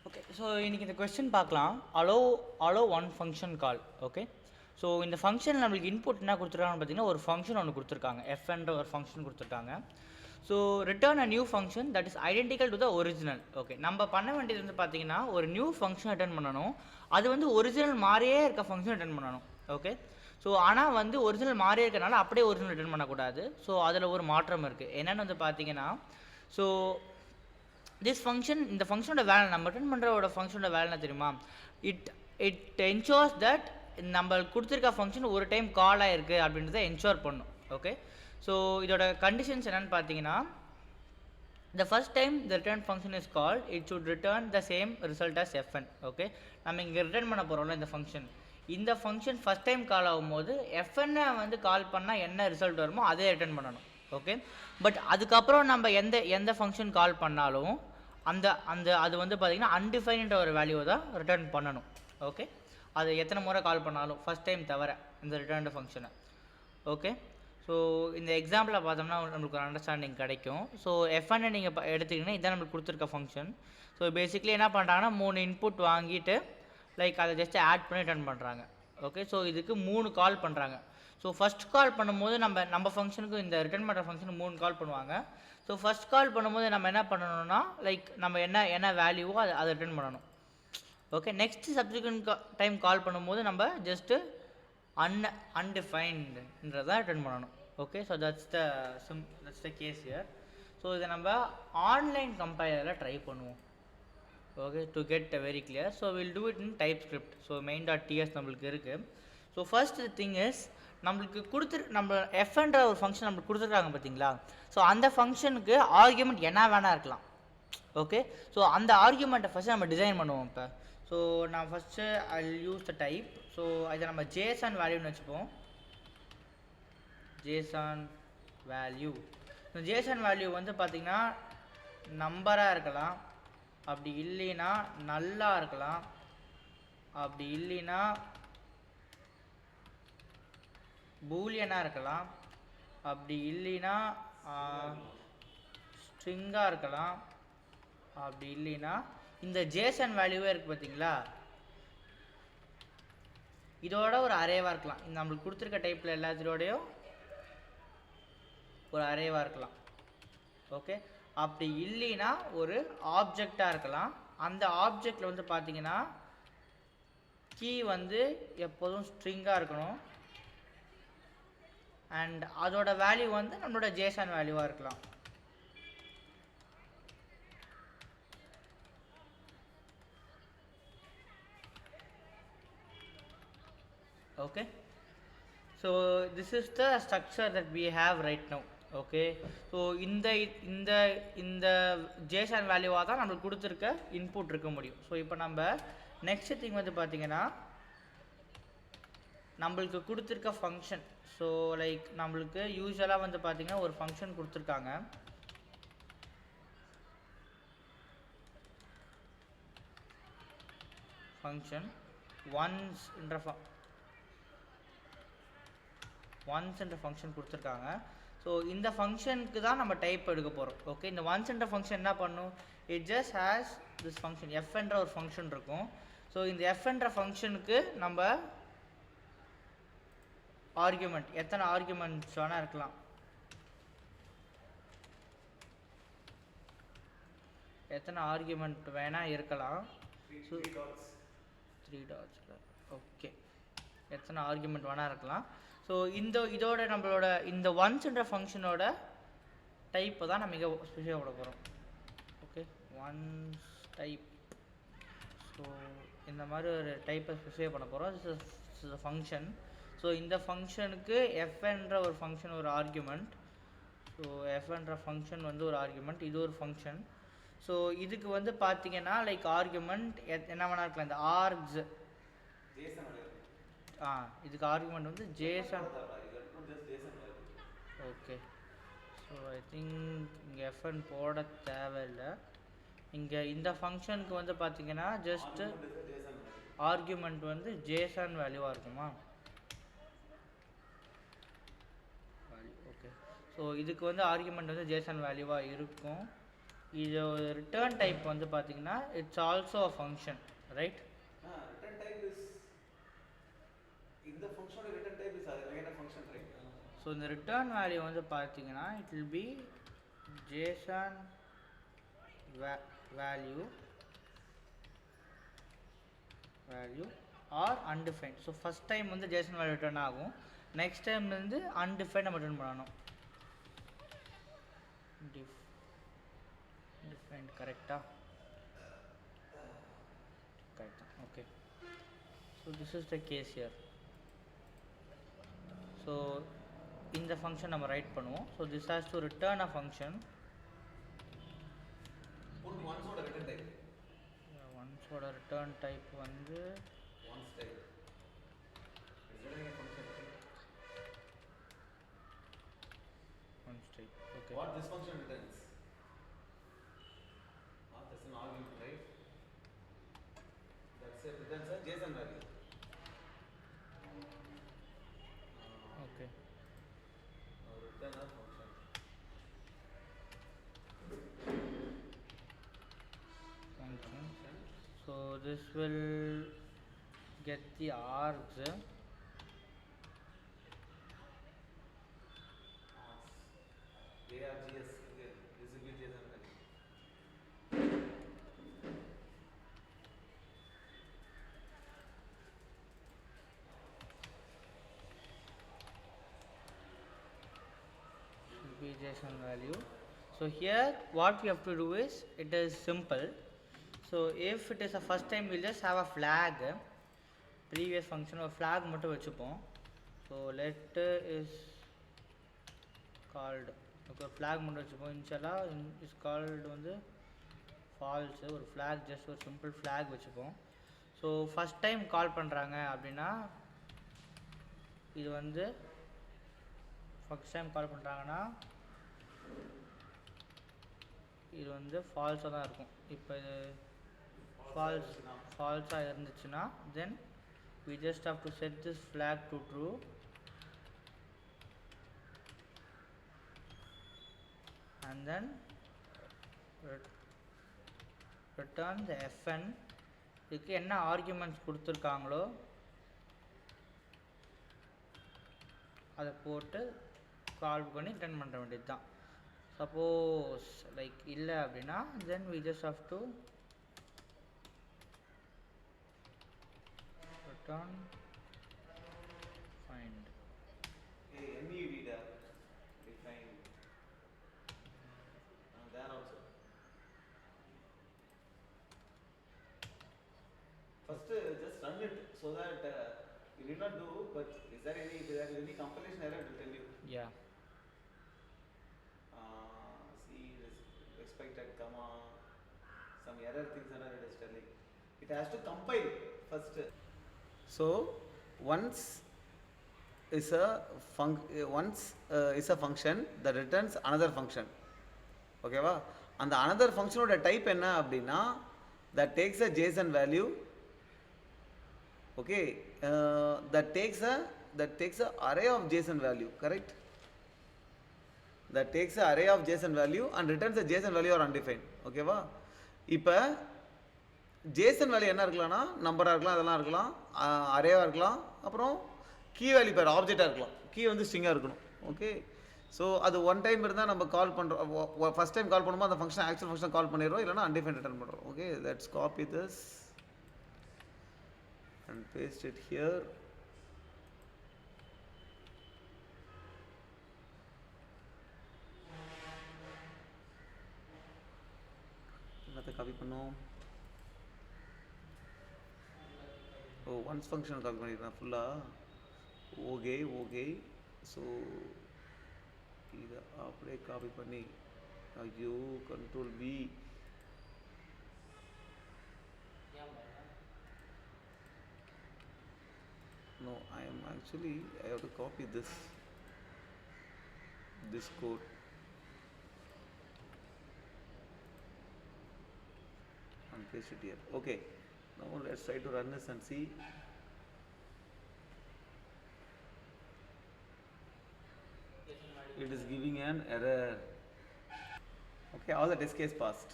Okay, so இன்றைக்கி இந்த question பார்க்கலாம். Allow one function call. Okay, so இந்த ஃபங்க்ஷன் நம்மளுக்கு இன்புட் என்ன கொடுத்துருக்காங்கன்னு பார்த்தீங்கன்னா ஒரு ஃபங்க்ஷன் ஒன்று கொடுத்துருக்காங்க, எஃப்ன்ற ஒரு ஃபங்க்ஷன் கொடுத்துருக்காங்க. So return a new function that is identical to the original. Okay, நம்ம பண்ண வேண்டியது வந்து பார்த்தீங்கன்னா ஒரு நியூ ஃபங்க்ஷன் ரிட்டர்ன் பண்ணணும். அது வந்து ஒரிஜினல் மாதிரியே இருக்க ஃபங்க்ஷன் ரிட்டர்ன் பண்ணணும். ஓகே, ஸோ ஆனால் வந்து ஒரிஜினல் மாதிரியே இருக்கிறனால அப்படியே ஒரிஜினல் ரிட்டர்ன் பண்ணக்கூடாது. ஸோ அதில் ஒரு மாற்றம் இருக்குது. என்னென்னு வந்து பார்த்தீங்கன்னா, ஸோ திஸ் ஃபங்க்ஷன், இந்த ஃபங்க்ஷனோட வேலை, நம்ம ரிட்டர்ன் பண்ணுறோட ஃபங்க்ஷனோட வேலை என்ன தெரியுமா? இட் என்ஷோர்ஸ் தட் நம்ம கொடுத்துருக்க ஃபங்க்ஷன் ஒரு டைம் கால் ஆகிருக்கு அப்படின்றத என்ஷோர் பண்ணும். ஓகே, ஸோ இதோட கண்டிஷன்ஸ் என்னென்னு பார்த்தீங்கன்னா, the first time the return function is called, it should return the same result as fn. Okay, நம்ம இங்கே ரிட்டர்ன் பண்ண போகிறோம்ல இந்த ஃபங்க்ஷன் ஃபஸ்ட் டைம் கால் ஆகும்போது fn வந்து கால் பண்ணால் என்ன ரிசல்ட் வருமோ அதே ரிட்டர்ன் பண்ணணும். ஓகே, பட் அதுக்கப்புறம் நம்ம எந்த ஃபங்க்ஷன் கால் பண்ணாலும் அது வந்து பார்த்திங்கன்னா அன்டிஃபைன்ன்ற ஒரு வேல்யூவை தான் ரிட்டர்ன் பண்ணணும். ஓகே, அது எத்தனை முறை கால் பண்ணாலும் ஃபஸ்ட் டைம் தவிர இந்த ரிட்டர்ன் ஃபங்க்ஷனை. ஓகே, ஸோ இந்த எக்ஸாம்பிளில் பார்த்தோம்னா நம்மளுக்கு ஒரு அண்டர்ஸ்டாண்டிங் கிடைக்கும். ஸோ எஃப்என்னை நீங்கள் எடுத்துக்கிட்டிங்கன்னா இதான் நம்மளுக்கு கொடுத்துருக்க ஃபங்க்ஷன். ஸோ பேசிக்லி என்ன பண்ணுறாங்கன்னா 3 இன்புட் வாங்கிட்டு லைக் அதை ஜஸ்ட் ஆட் பண்ணி ரிட்டர்ன் பண்ணுறாங்க. ஓகே, ஸோ இதுக்கு 3 கால் பண்ணுறாங்க. ஸோ ஃபஸ்ட் கால் பண்ணும்போது நம்ம ஃபங்க்ஷனுக்கு இந்த ரிட்டர்ன் பண்ணுற ஃபங்க்ஷனுக்கு 3 கால் பண்ணுவாங்க. ஸோ ஃபஸ்ட் கால் பண்ணும்போது நம்ம என்ன பண்ணணும்னா லைக் நம்ம என்ன வேல்யூவோ அதை ரிட்டர்ன் பண்ணணும். Okay, next subsequent time call பண்ணும்போது நம்ம ஜஸ்ட்டு அன்டிஃபைன்ன்றதான் ரிட்டர்ன் பண்ணணும். Okay, so that's the case here. So இதை நம்ம ஆன்லைன் கம்பைலரில் ட்ரை பண்ணுவோம். Okay, to get very clear. So will do it in TypeScript. So main.ts நம்மளுக்கு இருக்குது. ஸோ ஃபர்ஸ்ட் திங் இஸ் நம்மளுக்கு நம்ம எஃப்ன்ற ஒரு ஃபங்க்ஷன் நம்மளுக்கு கொடுத்துருக்காங்க பார்த்தீங்களா? ஸோ அந்த ஃபங்க்ஷனுக்கு ஆர்கியூமெண்ட் என்ன வேணா இருக்கலாம். ஓகே, ஸோ அந்த ஆர்கியூமெண்ட்டை ஃபஸ்ட்டு நம்ம டிசைன் பண்ணுவோம். இப்போ ஸோ நான் first I use the type. So இதை நம்ம ஜேசன் வேல்யூன்னு வச்சுப்போம். Jason value. So Jason value வந்து பார்த்திங்கன்னா நம்பராக இருக்கலாம், அப்படி இல்லைன்னா நல்லா இருக்கலாம், அப்படி இல்லைன்னா பூலியனாக இருக்கலாம், அப்படி இல்லைன்னா ஸ்ட்ரிங்காக இருக்கலாம், அப்படி இல்லைன்னா இந்த ஜேசன் வேல்யூவே இருக்குது பார்த்தீங்களா, இதோட ஒரு அரேவாக இருக்கலாம். இந்த நம்மளுக்கு கொடுத்துருக்க டைப்பில் எல்லாத்திலோடையும் ஒரு அரேவாக இருக்கலாம். ஓகே, அப்படி இல்லைன்னா ஒரு ஆப்ஜெக்டாக இருக்கலாம். அந்த ஆப்ஜெக்டில் வந்து பார்த்தீங்கன்னா கீ வந்து எப்போதும் ஸ்ட்ரிங்காக இருக்கணும். அண்ட் அதோட வேல்யூ வந்து நம்மளோட ஜேசன் வேல்யூவாக இருக்கலாம். Okay, so this is the structure that we have right now. Okay, so இந்த ஜேசன் வேல்யூவாக தான் நம்மளுக்கு கொடுத்துருக்க இன்புட் இருக்க முடியும். ஸோ இப்போ நம்ம நெக்ஸ்ட் திங் வந்து பார்த்தீங்கன்னா நம்மளுக்கு கொடுத்துருக்க ஃபங்க்ஷன். ஸோ லைக் நம்மளுக்கு யூஸ்வலாக வந்து பார்த்தீங்கன்னா ஒரு ஃபங்க்ஷன் கொடுத்துருக்காங்க. ஃபங்க்ஷன் ஒன்ஸ்ன்ற ஃபங்க்ஷன் கொடுத்துருக்காங்க. ஸோ இந்த ஃபங்க்ஷனுக்கு தான் நம்ம டைப் எடுக்க போகிறோம். ஓகே, இந்த ஒன்ஸ்ன்ற ஃபங்க்ஷன் என்ன பண்ணும்? It just has this function எஃப்ன்ற ஒரு ஃபங்க்ஷன் இருக்கும். ஸோ இந்த எஃப்ன்ற ஃபங்க்ஷனுக்கு நம்ம ஆர்கியூமெண்ட், எத்தனை ஆர்கியூமெண்ட்ஸ் வேணால் இருக்கலாம், எத்தனை ஆர்கியூமெண்ட் வேணால் இருக்கலாம். ஸோ 3 டாட்ஸில் ஓகே, எத்தனை ஆர்கியூமெண்ட் வேணால் இருக்கலாம். ஸோ இதோட நம்மளோட இந்த ஒன்ஸ்ன்ற ஃபங்க்ஷனோட டைப்பை தான் நம்ம இங்கே ஸ்பெசிஃபை பண்ண போகிறோம். Okay, once type. ஸோ இந்த மாதிரி ஒரு டைப்பை ஸ்பெசிஃபை பண்ண போகிறோம். This is function. ஸோ இந்த ஃபங்க்ஷனுக்கு எஃப்ன்ற ஒரு ஃபங்க்ஷன் ஒரு ஆர்கியூமெண்ட். ஸோ எஃப்ன்ற ஃபங்க்ஷன் வந்து ஒரு ஆர்கியூமெண்ட், இது ஒரு ஃபங்க்ஷன். ஸோ இதுக்கு வந்து பார்த்தீங்கன்னா லைக் ஆர்கியூமெண்ட் என்ன வேணா இருக்கலாம். இந்த ஆர்க்ஸ், இதுக்கு ஆர்குமெண்ட் வந்து Jason. Okay, so I think இங்கே எஃப்என் போட தேவையில்லை. இங்கே இந்த ஃபங்க்ஷனுக்கு வந்து பார்த்தீங்கன்னா ஜஸ்ட்டு ஆர்குமெண்ட் வந்து ஜேசன் வேல்யூவாக இருக்குமா? ஓகே, ஸோ இதுக்கு வந்து ஆர்குமெண்ட் வந்து ஜேசன் வேல்யூவாக இருக்கும். இது ரிட்டர்ன் டைப் வந்து பார்த்தீங்கன்னா it's also a function, right? Return type is இந்த ஃபங்க்ஷனோட return type is again a function, right? So இந்த ரிட்டர்ன் வேல்யூ வந்து பார்த்தீங்கன்னா it will be JSON value or undefined. So first time வந்து JSON வேல்யூ ரிட்டர்ன் ஆகும், next time வந்து undefined நம்ம return பண்ணணும். டிஃபைன்ட் கரெக்டா? கரெக்ட் தான். Okay, so this is the case here. So இந்த ஃபங்க்ஷன் நம்ம ரைட் பண்ணுவோம். So this has to return a function. ஒன்ஸோட ரிட்டர்ன் டைப், ஒன்ஸோட ரிட்டர்ன் டைப் வந்து once type is returning a function, right? Once type. Okay, What this function returns? That's an argument, right? That's it, returns a JSON value. Okay, Return a function. function. So this will get the args. ARGS, okay, this will be JSON value. Should be JSON value. So here what we have to do is, it is simple. So if it is a first time, we'll just have a flag. Previous function or flag மட்டும் வச்சுப்போம். So let is called, okay, flag மட்டும் வச்சுப்போம். இன்ஷியலாக is called வந்து false. ஒரு flag, just ஒரு simple flag வச்சுப்போம். So first time call பண்ணுறாங்க அப்படின்னா இது வந்து ஃபஸ்ட் டைம் கால் பண்ணுறாங்கன்னா இது வந்து ஃபால்ஸாக தான் இருக்கும். இப்போ இது ஃபால்ஸாக இருந்துச்சுன்னா தென் we just have to set this flag to true, and then return the fn. இதுக்கு என்ன ஆர்குமெண்ட்ஸ் கொடுத்துருக்காங்களோ அதை போட்டு கால் பண்ணி ரிட்டர்ன் பண்ணுற வேண்டியது தான். சப்போஸ் லைக் இல்லை அப்படின்னா then we just have to return find. Hey, NUD define. There also. First, just run it so that you need not do. But is there any compilation error? It will tell you. Yeah. See this expected comma, some error things are it is telling. It has to compile first. So once is a function that returns another function. Okay va? And the another function oda type enna அப்படினா that takes a JSON value. Okay, that takes a array of JSON value, correct? That takes a array of JSON value and returns a JSON value or undefined. Okay va? இப்போ JSON value என்ன இருக்கலாம்னா நம்பராக இருக்கலாம், அதெல்லாம் இருக்கலாம், அரேவாக இருக்கலாம், அப்புறம் key value பேர் ஆப்ஜெக்டாக இருக்கலாம், கீ வந்து ஸ்ட்ரிங்காக இருக்கணும். ஓகே, ஸோ அது ஒன் டைம் இருந்தால் நம்ம கால் பண்ணுறோம், ஃபஸ்ட் டைம் கால் பண்ணும்போது அந்த ஃபங்க்ஷன் ஆக்சுவல் ஃபங்க்ஷன் கால் பண்ணிடுறோம், இல்லைனா அன்டிஃபைன் ரிட்டர்ன் பண்ணுறோம். Okay, let's copy this and paste it here. என்னத்தை காப்பி பண்ணோம்? ஓ, ஒன்ஸ் ஃபங்க்ஷன் காப்பி பண்ணியிருக்கேன் ஃபுல்லாக. ஓகே, ஸோ இதை அப்படியே காப்பி பண்ணி ஐயோ control V. No, I have to copy this code and paste it here. Okay, now let's try to run this and see. It is giving an error. Okay. Okay, all the test case passed.